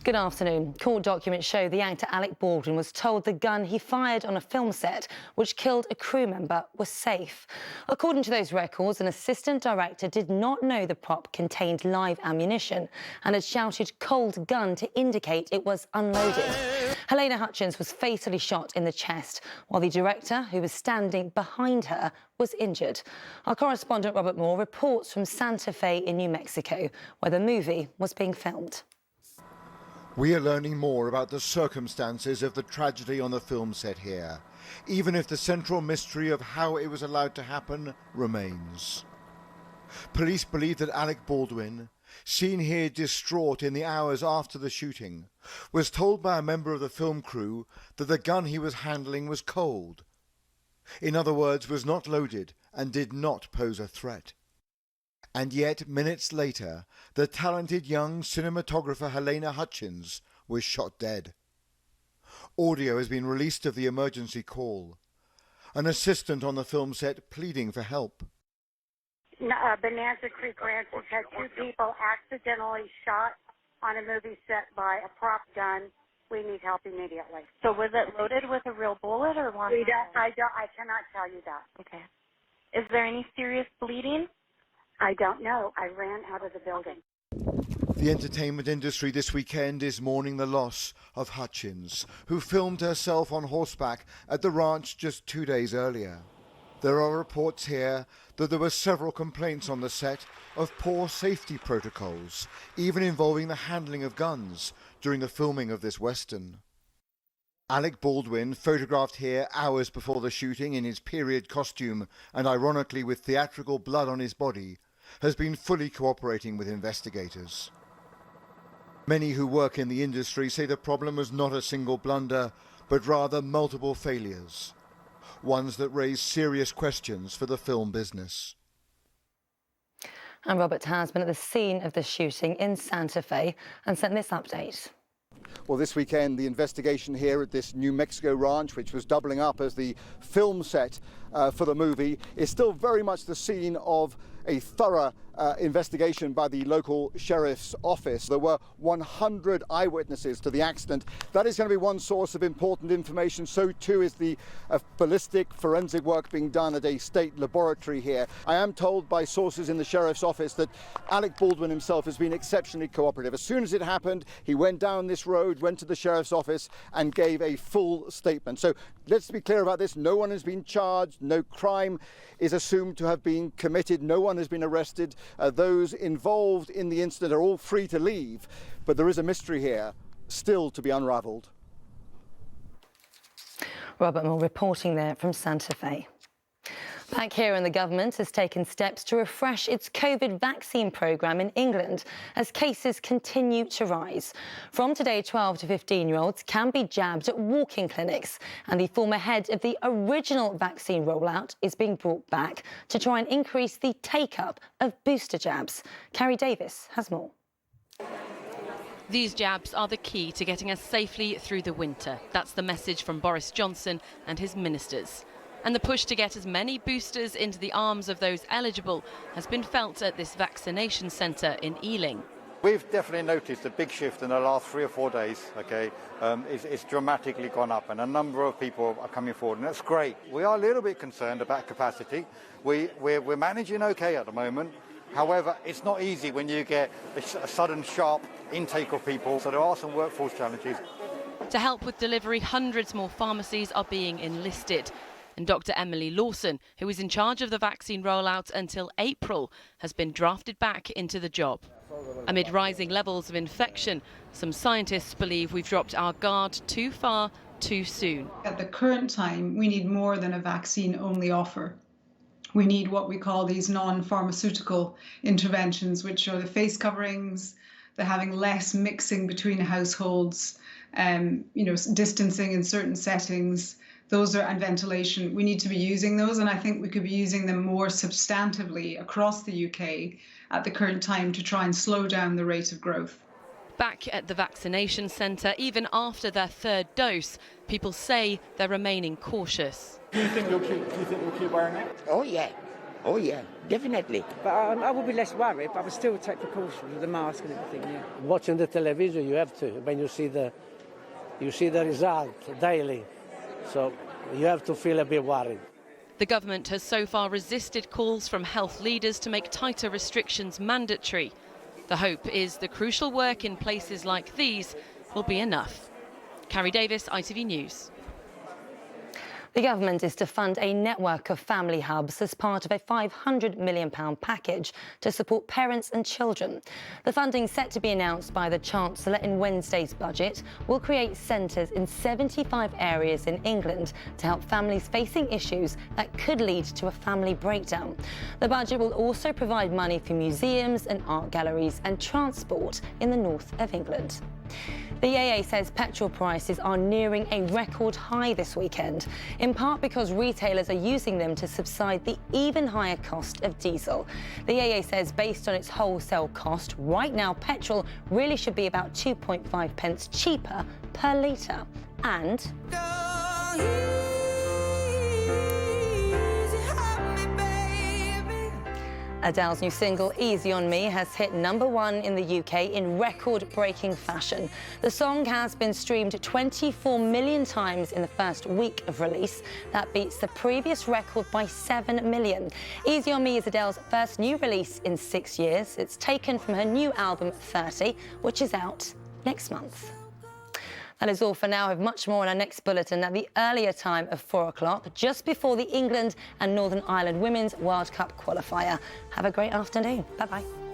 Good afternoon. Court documents show the actor Alec Baldwin was told the gun he fired on a film set, which killed a crew member, was safe. According to those records, an assistant director did not know the prop contained live ammunition and had shouted "cold gun" to indicate it was unloaded. Helena Hutchins was fatally shot in the chest, while the director, who was standing behind her, was injured. Our correspondent Robert Moore reports from Santa Fe in New Mexico, where the movie was being filmed. We are learning more about the circumstances of the tragedy on the film set here, even if the central mystery of how it was allowed to happen remains. Police believe that Alec Baldwin, seen here distraught in the hours after the shooting, was told by a member of the film crew that the gun he was handling was cold. In other words, was not loaded and did not pose a threat. And yet, minutes later, the talented young cinematographer Helena Hutchins was shot dead. Audio has been released of the emergency call. An assistant on the film set pleading for help. Bonanza Creek Ranch has had 2 people accidentally shot on a movie set by a prop gun. We need help immediately. So was it loaded with a real bullet or one? I cannot tell you that. Okay. Is there any serious bleeding? I don't know. I ran out of the building. The entertainment industry this weekend is mourning the loss of Hutchins, who filmed herself on horseback at the ranch just 2 days earlier. There are reports here that there were several complaints on the set of poor safety protocols, even involving the handling of guns during the filming of this western. Alec Baldwin, photographed here hours before the shooting in his period costume and ironically with theatrical blood on his body, has been fully cooperating with investigators. Many who work in the industry say the problem was not a single blunder, but rather multiple failures, ones that raise serious questions for the film business. And Robert has been at the scene of the shooting in Santa Fe and sent this update. Well, this weekend, the investigation here at this New Mexico ranch, which was doubling up as the film set for the movie, is still very much the scene of a thorough investigation by the local sheriff's office. There were 100 eyewitnesses to the accident. That is going to be one source of important information. So too is the ballistic forensic work being done at a state laboratory here. I am told by sources in the sheriff's office that Alec Baldwin himself has been exceptionally cooperative. As soon as it happened, he went down this road, went to the sheriff's office and gave a full statement. So let's be clear about this. No one has been charged. No crime is assumed to have been committed. No one has been arrested. Those involved in the incident are all free to leave, but there is a mystery here still to be unravelled. Robert Moore reporting there from Santa Fe. Back here, and the government has taken steps to refresh its COVID vaccine programme in England as cases continue to rise. From today, 12 to 15-year-olds can be jabbed at walk-in clinics, and the former head of the original vaccine rollout is being brought back to try and increase the take-up of booster jabs. Carrie Davis has more. These jabs are the key to getting us safely through the winter. That's the message from Boris Johnson and his ministers. And the push to get as many boosters into the arms of those eligible has been felt at this vaccination centre in Ealing. We've definitely noticed a big shift in the last 3 or 4 days, okay? It's dramatically gone up and a number of people are coming forward, and that's great. We are a little bit concerned about capacity. We're managing okay at the moment. However, it's not easy when you get a sudden sharp intake of people, so there are some workforce challenges. To help with delivery, hundreds more pharmacies are being enlisted. And Dr. Emily Lawson, who is in charge of the vaccine rollout until April, has been drafted back into the job. Amid rising levels of infection, some scientists believe we've dropped our guard too far, too soon. At the current time, we need more than a vaccine-only offer. We need what we call these non-pharmaceutical interventions, which are the face coverings, the having less mixing between households, distancing in certain settings. And ventilation. We need to be using those, and I think we could be using them more substantively across the UK at the current time to try and slow down the rate of growth. Back at the vaccination centre, even after their 3rd dose, people say they're remaining cautious. Do you think you'll keep wearing it? Oh yeah. Oh yeah, definitely. But I would be less worried, but I would still take precautions with the mask and everything, yeah. Watching the television, you have to, when you see the result daily, so you have to feel a bit worried. The government has so far resisted calls from health leaders to make tighter restrictions mandatory. The hope is the crucial work in places like these will be enough. Carrie Davis, ITV News. The government is to fund a network of family hubs as part of a £500 million package to support parents and children. The funding, set to be announced by the Chancellor in Wednesday's budget, will create centres in 75 areas in England to help families facing issues that could lead to a family breakdown. The budget will also provide money for museums and art galleries and transport in the north of England. The AA says petrol prices are nearing a record high this weekend, in part because retailers are using them to subside the even higher cost of diesel. The AA says based on its wholesale cost, right now petrol really should be about 2.5 pence cheaper per litre. And Adele's new single, Easy On Me, has hit #1 in the UK in record-breaking fashion. The song has been streamed 24 million times in the first week of release. That beats the previous record by 7 million. Easy On Me is Adele's first new release in 6 years. It's taken from her new album, 30, which is out next month. That is all for now. I have much more in our next bulletin at the earlier time of 4 o'clock, just before the England and Northern Ireland Women's World Cup qualifier. Have a great afternoon. Bye-bye.